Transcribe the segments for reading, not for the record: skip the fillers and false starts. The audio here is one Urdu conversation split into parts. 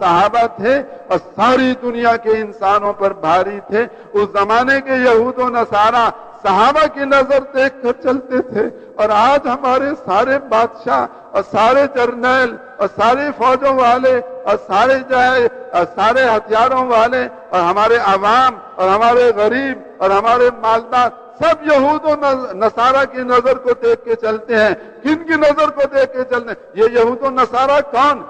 صحابہ تھے اور ساری دنیا کے انسانوں پر بھاری تھے۔ اس زمانے کے یہود و نصارہ صحابہ کی نظر دیکھ کر چلتے تھے، اور آج ہمارے سارے بادشاہ اور سارے جرنیل اور سارے فوجوں والے اور سارے ہتھیاروں والے اور ہمارے عوام اور ہمارے غریب اور ہمارے مالدار سب یہود و نصارہ کی نظر کو دیکھ کے چلتے ہیں۔ کن کی نظر کو دیکھ کے چلتے ہیں؟ یہ یہود و نصارہ کون؟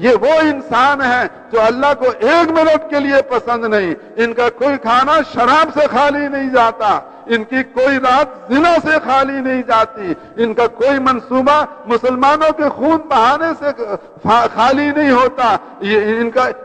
یہ وہ انسان ہیں جو اللہ کو 1 منٹ کے لیے پسند نہیں۔ ان کا کوئی کھانا شراب سے خالی نہیں جاتا، ان کی کوئی رات زنا سے خالی نہیں جاتی، ان کا کوئی منصوبہ مسلمانوں کے خون بہانے سے خالی نہیں ہوتا،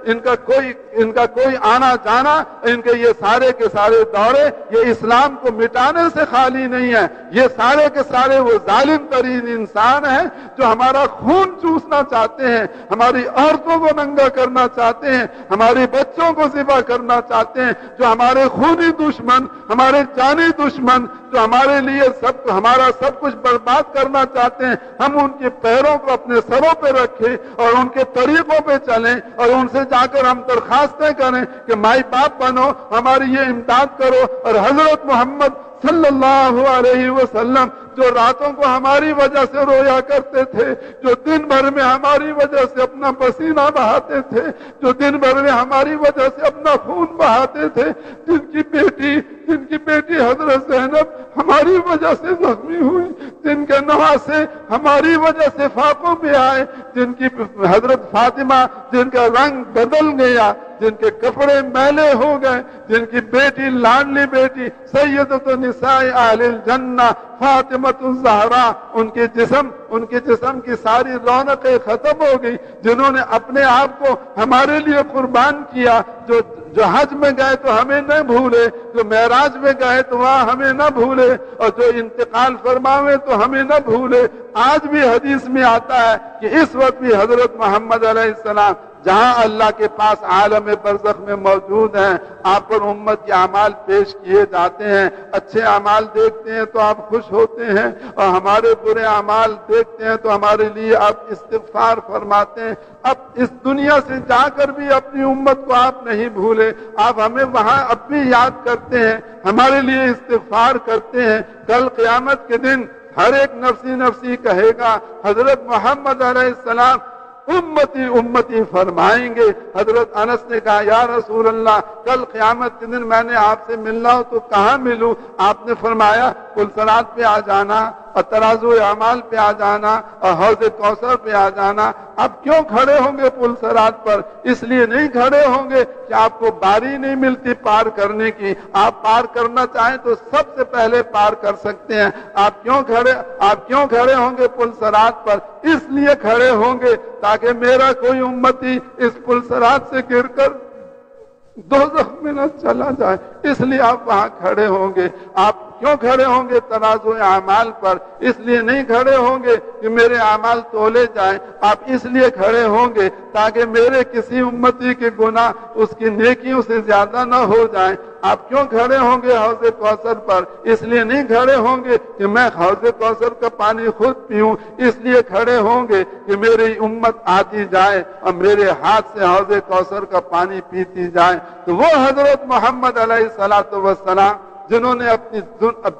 ان کا کوئی آنا جانا، ان کے یہ سارے کے سارے دورے یہ اسلام کو مٹانے سے خالی نہیں ہے۔ یہ سارے کے سارے وہ ظالم ترین انسان ہیں جو ہمارا خون چوسنا چاہتے ہیں، ہماری عورتوں کو ننگا کرنا چاہتے ہیں، ہمارے بچوں کو ذبح کرنا چاہتے ہیں، جو ہمارے خونی دشمن، ہمارے جانی دشمن، جو ہمارے لیے ہمارا سب کچھ برباد کرنا چاہتے ہیں۔ ہم ان کے پیروں کو اپنے سروں پہ رکھیں اور ان کے طریقوں پہ چلیں اور ان سے جا کر ہم درخواستیں کریں کہ مائی باپ بنو، ہماری یہ امداد کرو۔ اور حضرت محمد صلی اللہ علیہ وسلم جو راتوں کو ہماری وجہ سے رویا کرتے تھے، جو دن بھر میں ہماری وجہ سے اپنا پسینہ بہاتے تھے، جو دن بھر میں ہماری وجہ سے اپنا خون بہاتے تھے، جن کی بیٹی حضرت زینب ہماری وجہ سے زخمی ہوئی، جن کے نواسے ہماری وجہ سے فاقوں پہ آئے، جن کی حضرت فاطمہ جن کا رنگ بدل گیا، جن کے کپڑے میلے ہو گئے، جن کی بیٹی لاڈلی بیٹی سیدۃ نساء اہل الجنہ فاطمۃ الزہرا، ان کے جسم کی ساری رونقیں ختم ہو گئی، جنہوں نے اپنے آپ کو ہمارے لیے قربان کیا، جو حج میں گئے تو ہمیں نہ بھولے، جو معراج میں گئے تو وہاں ہمیں نہ بھولے، اور جو انتقال فرماوے تو ہمیں نہ بھولے۔ آج بھی حدیث میں آتا ہے کہ اس وقت بھی حضرت محمد علیہ السلام جہاں اللہ کے پاس عالم برزخ میں موجود ہیں، آپ پر امت کے اعمال پیش کیے جاتے ہیں۔ اچھے اعمال دیکھتے ہیں تو آپ خوش ہوتے ہیں، اور ہمارے برے اعمال دیکھتے ہیں تو ہمارے لیے آپ استغفار فرماتے ہیں۔ اب اس دنیا سے جا کر بھی اپنی امت کو آپ نہیں بھولے، آپ ہمیں وہاں اب بھی یاد کرتے ہیں، ہمارے لیے استغفار کرتے ہیں۔ کل قیامت کے دن ہر ایک نفسی نفسی کہے گا، حضرت محمد علیہ السلام امتی امتی فرمائیں گے۔ حضرت انس نے کہا یا رسول اللہ، کل قیامت کے دن میں نے آپ سے ملنا ہو تو کہاں ملوں؟ آپ نے فرمایا پل صراط پہ آ جانا، اور ترازو اعمال پہ آ جانا، اور حوض کوثر پہ آ جانا۔ اب کیوں کھڑے ہوں گے پل صراط پر؟ اس لیے نہیں کھڑے ہوں گے کہ آپ کو باری نہیں ملتی پار کرنے کی، آپ پار کرنا چاہیں تو سب سے پہلے پار کر سکتے ہیں۔ آپ کیوں کھڑے ہوں گے پل صراط پر؟ اس لیے کھڑے ہوں گے تاکہ میرا کوئی امتی اس پل صراط سے گر کر دوزخ میں نہ چلا جائے، اس لیے آپ وہاں کھڑے ہوں گے۔ آپ کیوں کھڑے ہوں گے ترازو اعمال پر؟ اس لیے نہیں کھڑے ہوں گے کہ میرے اعمال تولے جائیں، آپ اس لیے کھڑے ہوں گے تاکہ میرے کسی امتی کے گناہ اس کی نیکیوں سے زیادہ نہ ہو جائیں۔ آپ کیوں کھڑے ہوں گے حوض کوثر پر؟ اس لیے نہیں کھڑے ہوں گے کہ میں حوض کوثر کا پانی خود پیوں، اس لیے کھڑے ہوں گے کہ میری امت آتی جائے اور میرے ہاتھ سے حوض کوثر کا پانی پیتی جائے۔ تو وہ حضرت محمد علیہ الصلوۃ والسلام جنہوں نے اپنی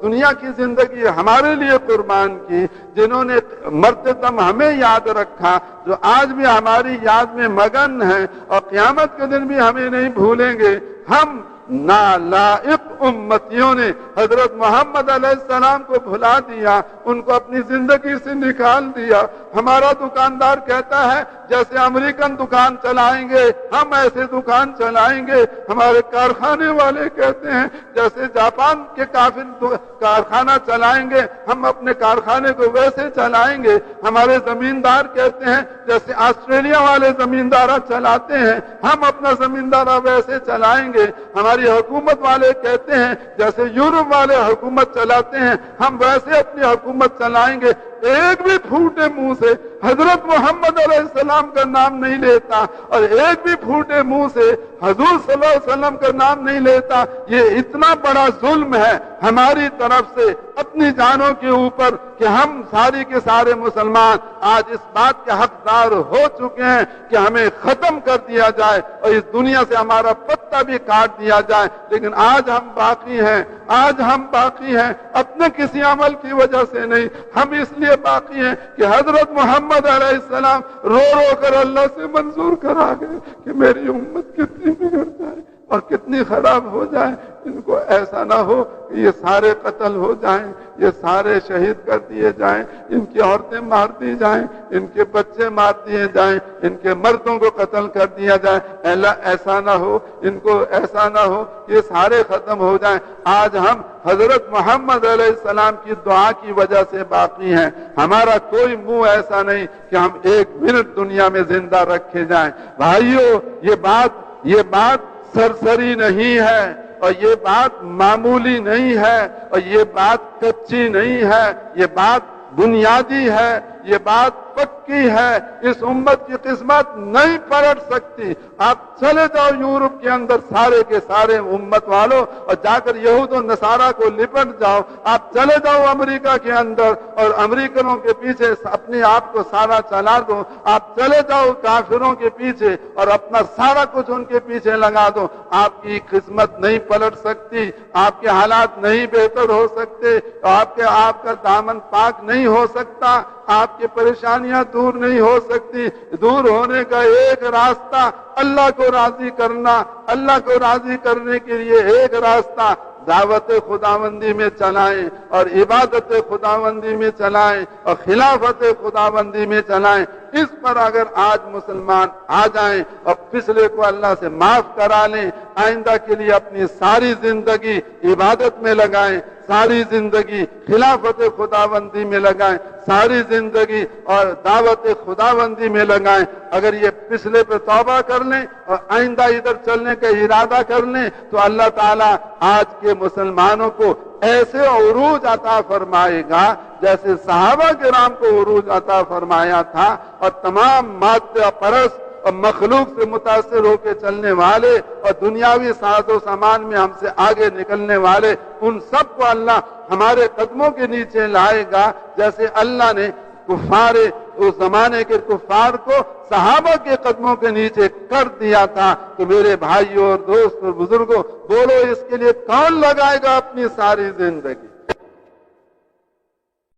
دنیا کی زندگی ہمارے لیے قربان کی، جنہوں نے مرتے دم ہمیں یاد رکھا، جو آج بھی ہماری یاد میں مگن ہیں اور قیامت کے دن بھی ہمیں نہیں بھولیں گے۔ ہم نالائق امتیوں نے حضرت محمد علیہ السلام کو بھلا دیا، ان کو اپنی زندگی سے نکال دیا۔ ہمارا دکاندار کہتا ہے جیسے امریکن دکان چلائیں گے ہم ایسے دکان چلائیں گے، ہمارے کارخانے والے کہتے ہیں جیسے جاپان کے کارخانہ چلائیں گے ہم اپنے کارخانے کو ویسے چلائیں گے، ہمارے زمیندار کہتے ہیں جیسے آسٹریلیا والے زمیندارہ چلاتے ہیں ہم اپنا زمیندارہ ویسے چلائیں گے، ہماری حکومت والے کہتے ہیں جیسے یورپ والے حکومت چلاتے ہیں ہم ویسے اپنی حکومت چلائیں گے۔ ایک بھی پھوٹے منہ سے حضرت محمد علیہ السلام کا نام نہیں لیتا اور ایک بھی پھوٹے منہ سے حضور صلی اللہ علیہ وسلم کا نام نہیں لیتا، یہ اتنا بڑا ظلم ہے ہماری طرف سے اپنی جانوں کے اوپر کہ ہم ساری کے سارے مسلمان آج اس بات کے حقدار ہو چکے ہیں کہ ہمیں ختم کر دیا جائے اور اس دنیا سے ہمارا پتہ بھی کاٹ دیا جائے، لیکن آج ہم باقی ہیں، آج ہم باقی ہیں اپنے کسی عمل کی وجہ سے نہیں، ہم اس لیے باقی ہیں کہ حضرت محمد علیہ السلام رو رو کر اللہ سے منظور کرا گئے کہ میری امت کتنی بگڑ جائے اور کتنی خراب ہو جائے، ان کو ایسا نہ ہو کہ یہ سارے قتل ہو جائیں، یہ سارے شہید کر دیے جائیں، ان کی عورتیں مار دی جائیں، ان کے بچے مار دیے جائیں، ان کے مردوں کو قتل کر دیا جائے، اللہ ایسا نہ ہو، ان کو ایسا نہ ہو کہ یہ سارے ختم ہو جائیں۔ آج ہم حضرت محمد علیہ السلام کی دعا کی وجہ سے باقی ہیں، ہمارا کوئی منہ ایسا نہیں کہ ہم ایک منٹ دنیا میں زندہ رکھے جائیں۔ بھائیو، یہ بات سرسری نہیں ہے اور یہ بات معمولی نہیں ہے اور یہ بات کچی نہیں ہے، یہ بات بنیادی ہے، یہ بات پکی ہے۔ اس امت کی قسمت نہیں پلٹ سکتی۔ آپ چلے جاؤ یورپ کے اندر سارے کے سارے امت والوں اور جا کر یہود و نصارہ کو لپٹ جاؤ، آپ چلے جاؤ امریکہ کے اندر اور امریکنوں کے پیچھے اپنے آپ کو سارا چلا دو، آپ چلے جاؤ کافروں کے پیچھے اور اپنا سارا کچھ ان کے پیچھے لگا دو، آپ کی قسمت نہیں پلٹ سکتی، آپ کے حالات نہیں بہتر ہو سکتے، آپ کا دامن پاک نہیں ہو سکتا، آپ کی پریشانیاں دور نہیں ہو سکتی۔ دور ہونے کا ایک راستہ اللہ کو راضی کرنا، اللہ کو راضی کرنے کے لیے ایک راستہ دعوت خداوندی میں چلائیں اور عبادت خداوندی میں چلائیں اور خلافت خداوندی میں چلائیں۔ اس پر اگر آج مسلمان آ جائیں اور پچھلے کو اللہ سے معاف کرا لیں، آئندہ کے لیے اپنی ساری زندگی عبادت میں لگائیں، ساری زندگی خلافت خداوندی میں لگائیں، ساری زندگی اور دعوت خداوندی میں لگائیں، اگر یہ پچھلے پہ توبہ کر لیں اور آئندہ ادھر چلنے کا ارادہ کر لیں تو اللہ تعالیٰ آج کے مسلمانوں کو ایسے عروج عطا فرمائے گا جیسے صحابہ کرام کو عروج عطا فرمایا تھا، اور تمام مادہ پرست اور مخلوق سے متاثر ہو کے چلنے والے اور دنیاوی ساز و سامان میں ہم سے آگے نکلنے والے، ان سب کو اللہ ہمارے قدموں کے نیچے لائے گا، جیسے اللہ نے اس زمانے کے کفار کو صحابہ کے قدموں کے نیچے کر دیا تھا۔ کہ میرے بھائیوں اور دوست اور بزرگوں، بولو اس کے لیے کون لگائے گا اپنی ساری زندگی؟